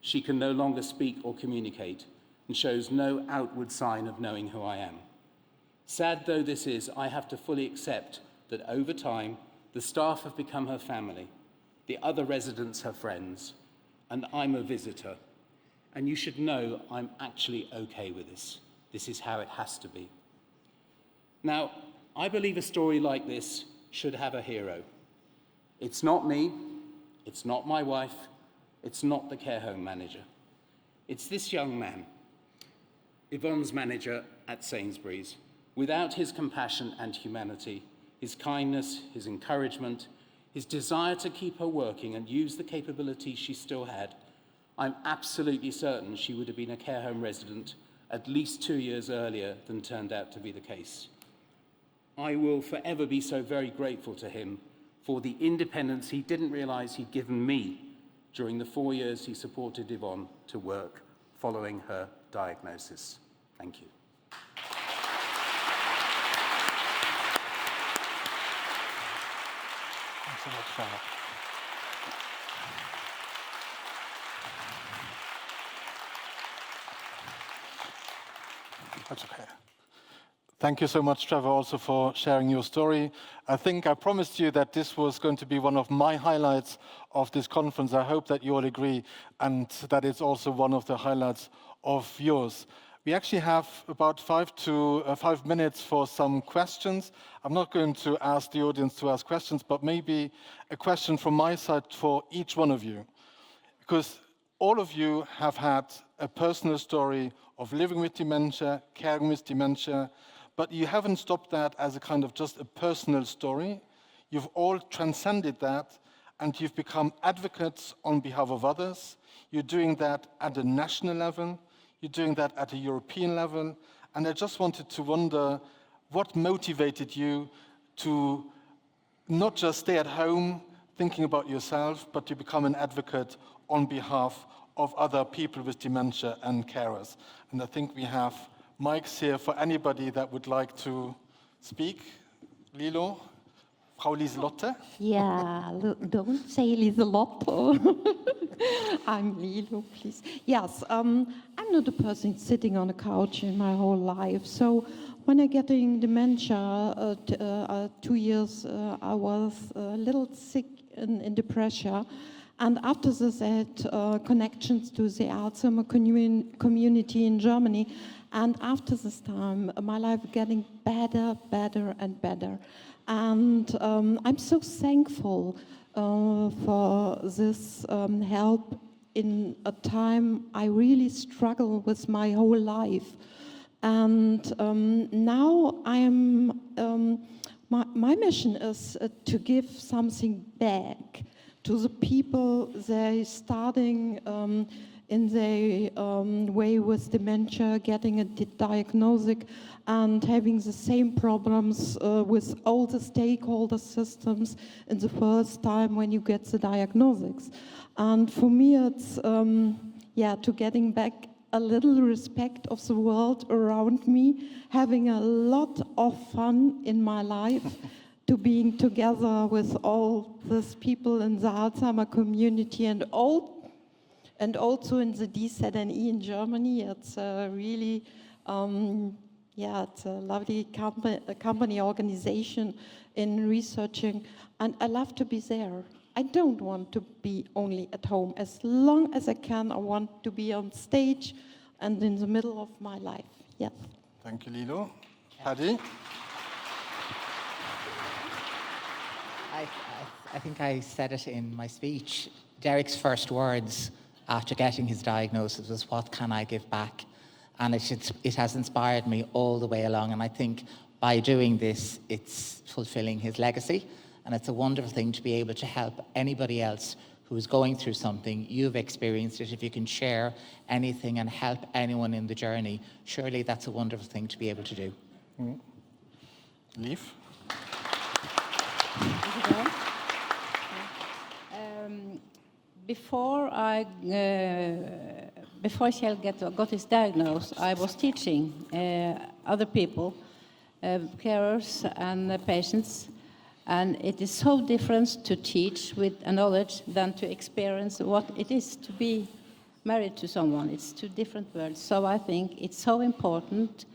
She can no longer speak or communicate and shows no outward sign of knowing who I am. Sad though this is, I have to fully accept that over time, the staff have become her family, the other residents her friends, and I'm a visitor. And you should know I'm actually okay with this. This is how it has to be. Now, I believe a story like this should have a hero. It's not me, it's not my wife, it's not the care home manager. It's this young man, Yvonne's manager at Sainsbury's. Without his compassion and humanity, his kindness, his encouragement, his desire to keep her working and use the capabilities she still had, I'm absolutely certain she would have been a care home resident at least 2 years earlier than turned out to be the case. I will forever be so very grateful to him for the independence he didn't realise he'd given me during the 4 years he supported Yvonne to work following her diagnosis. Thank you. Thanks so much, Shelagh. That's okay. Thank you so much, Trevor, also for sharing your story. I think I promised you that this was going to be one of my highlights of this conference. I hope that you all agree, and that it's also one of the highlights of yours. We actually have about 5 minutes for some questions. I'm not going to ask the audience to ask questions, but maybe a question from my side for each one of you. Because all of you have had a personal story of living with dementia, caring with dementia, but you haven't stopped that as a kind of just a personal story. You've all transcended that, and you've become advocates on behalf of others. You're doing that at a national level. You're doing that at a European level. And I just wanted to wonder what motivated you to not just stay at home thinking about yourself, but to become an advocate on behalf of other people with dementia and carers. And I think we have mics here for anybody that would like to speak. Lilo, Frau Lieselotte. Yeah, don't say Lieselotte. I'm Lilo, please. Yes, I'm not a person sitting on a couch in my whole life. So when I getting dementia, 2 years, I was a little sick in depression. And after this, I had connections to the Alzheimer community in Germany. And after this time, my life getting better and better. And I'm so thankful for this help in a time I really struggle with my whole life. And now my mission is to give something back to the people they starting in their way with dementia, getting a diagnosis and having the same problems with all the stakeholder systems in the first time when you get the diagnosis. And for me, it's to getting back a little respect of the world around me, having a lot of fun in my life, to being together with all these people in the Alzheimer community and also in the DZNE in Germany. It's really, it's a lovely company organization in researching, and I love to be there. I don't want to be only at home. As long as I can, I want to be on stage and in the middle of my life. Yeah. Thank you, Lilo. Paddy? I think I said it in my speech. Derek's first words after getting his diagnosis was, "What can I give back?" And it has inspired me all the way along. And I think by doing this, it's fulfilling his legacy. And it's a wonderful thing to be able to help anybody else who is going through something. You've experienced it. If you can share anything and help anyone in the journey, surely that's a wonderful thing to be able to do. Liv? Before Shelagh got his diagnosis, I was teaching other people, carers and patients, and it is so different to teach with a knowledge than to experience what it is to be married to someone. It's two different worlds. So I think it's so important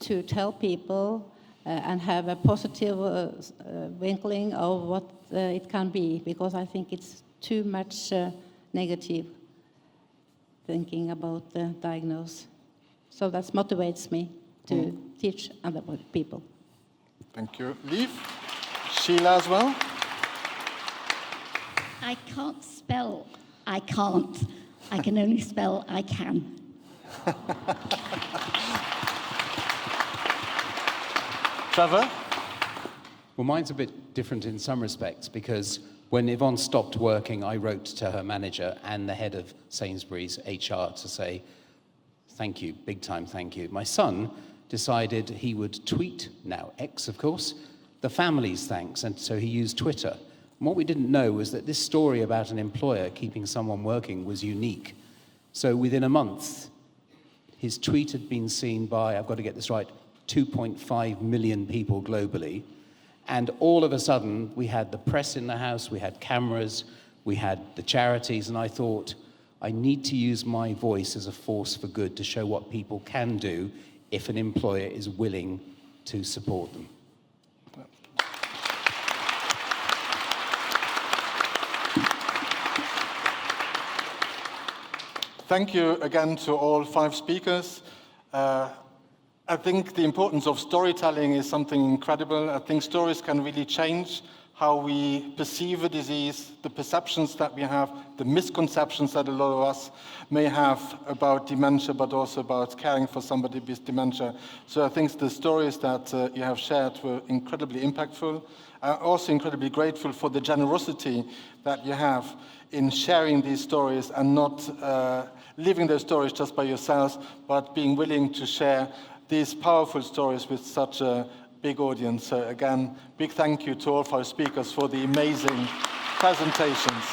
to tell people and have a positive winkling of what it can be, because I think it's too much negative thinking about the diagnosis. So that motivates me to teach other people. Thank you. Liv? Sheila as well? I can't spell I can't. I can only spell I can. Trevor? Well, mine's a bit different in some respects, because when Yvonne stopped working, I wrote to her manager and the head of Sainsbury's HR to say, thank you, big time thank you. My son decided he would tweet, now X of course, the family's thanks, and so he used Twitter. And what we didn't know was that this story about an employer keeping someone working was unique. So within a month, his tweet had been seen by, I've got to get this right, 2.5 million people globally. And all of a sudden, we had the press in the house, we had cameras, we had the charities, and I thought, I need to use my voice as a force for good to show what people can do if an employer is willing to support them. Thank you again to all 5 speakers. I think the importance of storytelling is something incredible. I think stories can really change how we perceive a disease, the perceptions that we have, the misconceptions that a lot of us may have about dementia, but also about caring for somebody with dementia. So I think the stories that you have shared were incredibly impactful. I'm also incredibly grateful for the generosity that you have in sharing these stories and not living those stories just by yourselves, but being willing to share these powerful stories with such a big audience. So again, big thank you to all 5 speakers for the amazing presentations.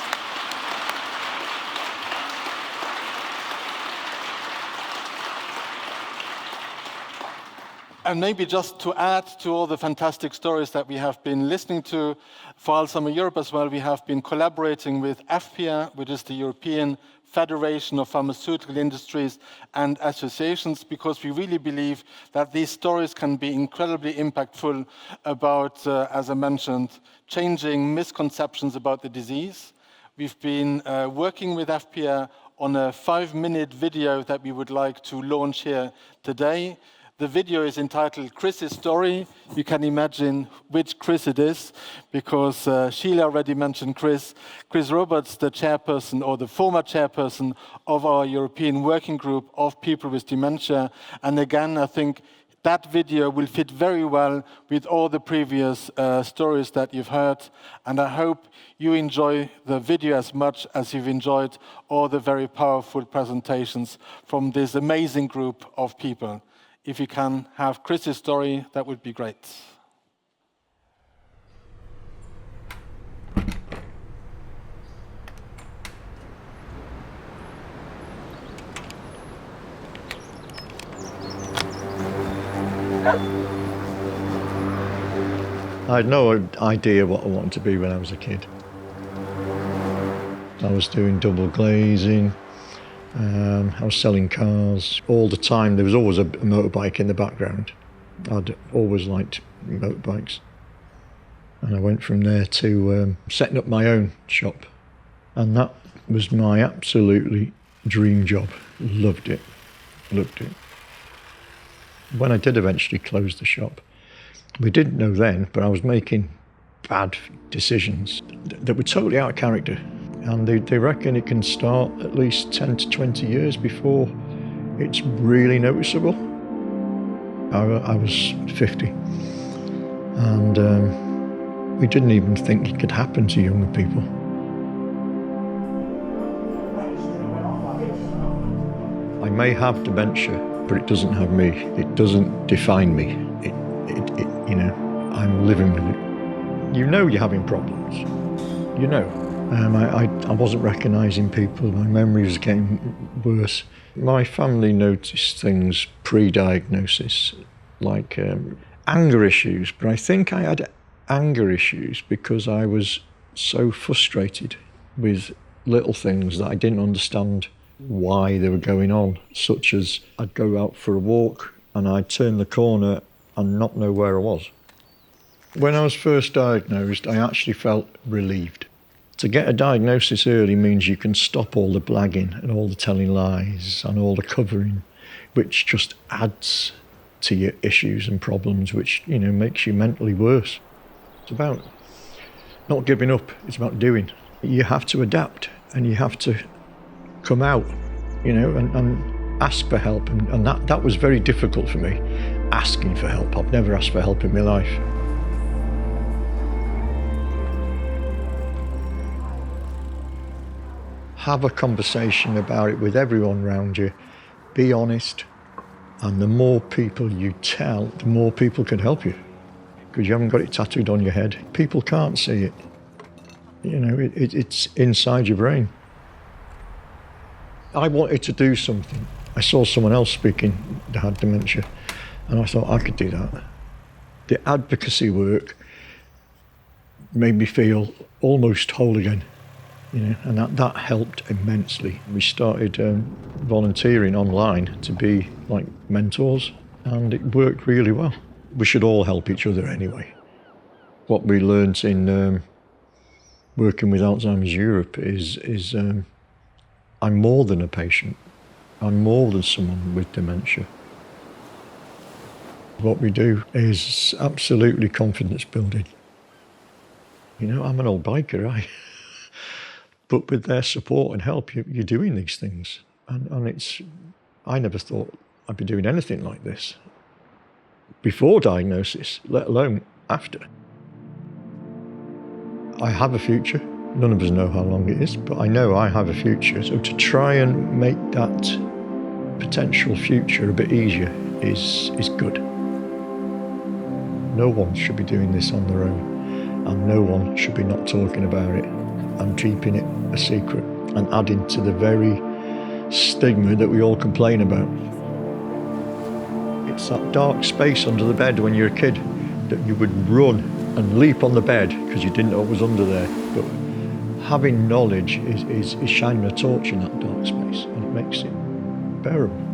And maybe just to add to all the fantastic stories that we have been listening to, for Alzheimer Europe as well, we have been collaborating with FPA, which is the European Federation of Pharmaceutical Industries and Associations, because we really believe that these stories can be incredibly impactful about, as I mentioned, changing misconceptions about the disease. We've been working with FPA on a 5-minute video that we would like to launch here today. The video is entitled Chris's Story. You can imagine which Chris it is, because Sheila already mentioned Chris. Chris Roberts, the chairperson, or the former chairperson of our European Working Group of People with Dementia. And again, I think that video will fit very well with all the previous stories that you've heard. And I hope you enjoy the video as much as you've enjoyed all the very powerful presentations from this amazing group of people. If you can have Chris's story, that would be great. I had no idea what I wanted to be when I was a kid. I was doing double glazing. I was selling cars all the time. There was always a motorbike in the background. I'd always liked motorbikes. And I went from there to setting up my own shop. And that was my absolutely dream job. Loved it. Loved it. When I did eventually close the shop, we didn't know then, but I was making bad decisions that were totally out of character. And they reckon it can start at least 10 to 20 years before it's really noticeable. I was 50, and we didn't even think it could happen to younger people. I may have dementia, but it doesn't have me. It doesn't define me. You know, I'm living with it. You know you're having problems. You know. I wasn't recognising people, my memory was getting worse. My family noticed things pre-diagnosis, like anger issues, but I think I had anger issues because I was so frustrated with little things that I didn't understand why they were going on, such as I'd go out for a walk and I'd turn the corner and not know where I was. When I was first diagnosed, I actually felt relieved. To get a diagnosis early means you can stop all the blagging and all the telling lies and all the covering, which just adds to your issues and problems, which, you know, makes you mentally worse. It's about not giving up, it's about doing. You have to adapt and you have to come out, you know, and ask for help. And that was very difficult for me, asking for help. I've never asked for help in my life. Have a conversation about it with everyone around you. Be honest. And the more people you tell, the more people can help you. Because you haven't got it tattooed on your head. People can't see it. You know, it's inside your brain. I wanted to do something. I saw someone else speaking that had dementia, and I thought I could do that. The advocacy work made me feel almost whole again. You know, and that helped immensely. We started volunteering online to be like mentors, and it worked really well. we should all help each other anyway. What we learnt in working with Alzheimer's Europe is I'm more than a patient. I'm more than someone with dementia. What we do is absolutely confidence building. You know, I'm an old biker, but with their support and help, you're doing these things. And I never thought I'd be doing anything like this before diagnosis, let alone after. I have a future. None of us know how long it is, but I know I have a future. So to try and make that potential future a bit easier is good. No one should be doing this on their own, and no one should be not talking about it and keeping it a secret and adding to the very stigma that we all complain about. It's that dark space under the bed when you're a kid that you would run and leap on the bed because you didn't know what was under there. But having knowledge is shining a torch in that dark space, and it makes it bearable.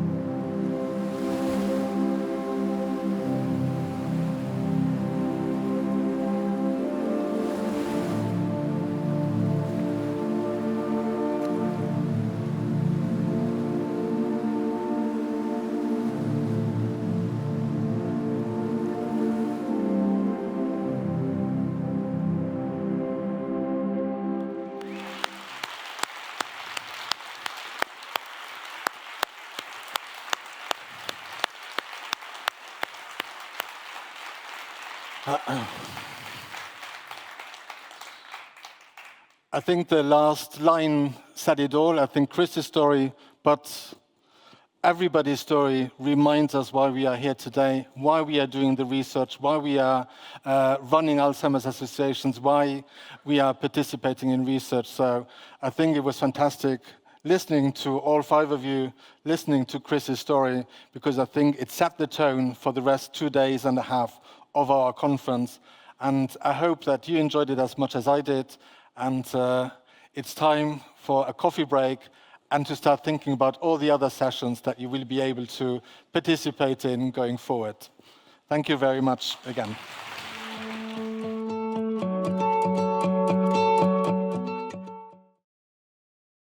I think the last line said it all. I think Chris's story, but everybody's story reminds us why we are here today, why we are doing the research, why we are running Alzheimer's associations, why we are participating in research. So I think it was fantastic listening to all 5 of you, listening to Chris's story, because I think it set the tone for the rest 2.5 days of our conference. And I hope that you enjoyed it as much as I did. And it's time for a coffee break and to start thinking about all the other sessions that you will be able to participate in going forward. Thank you very much again.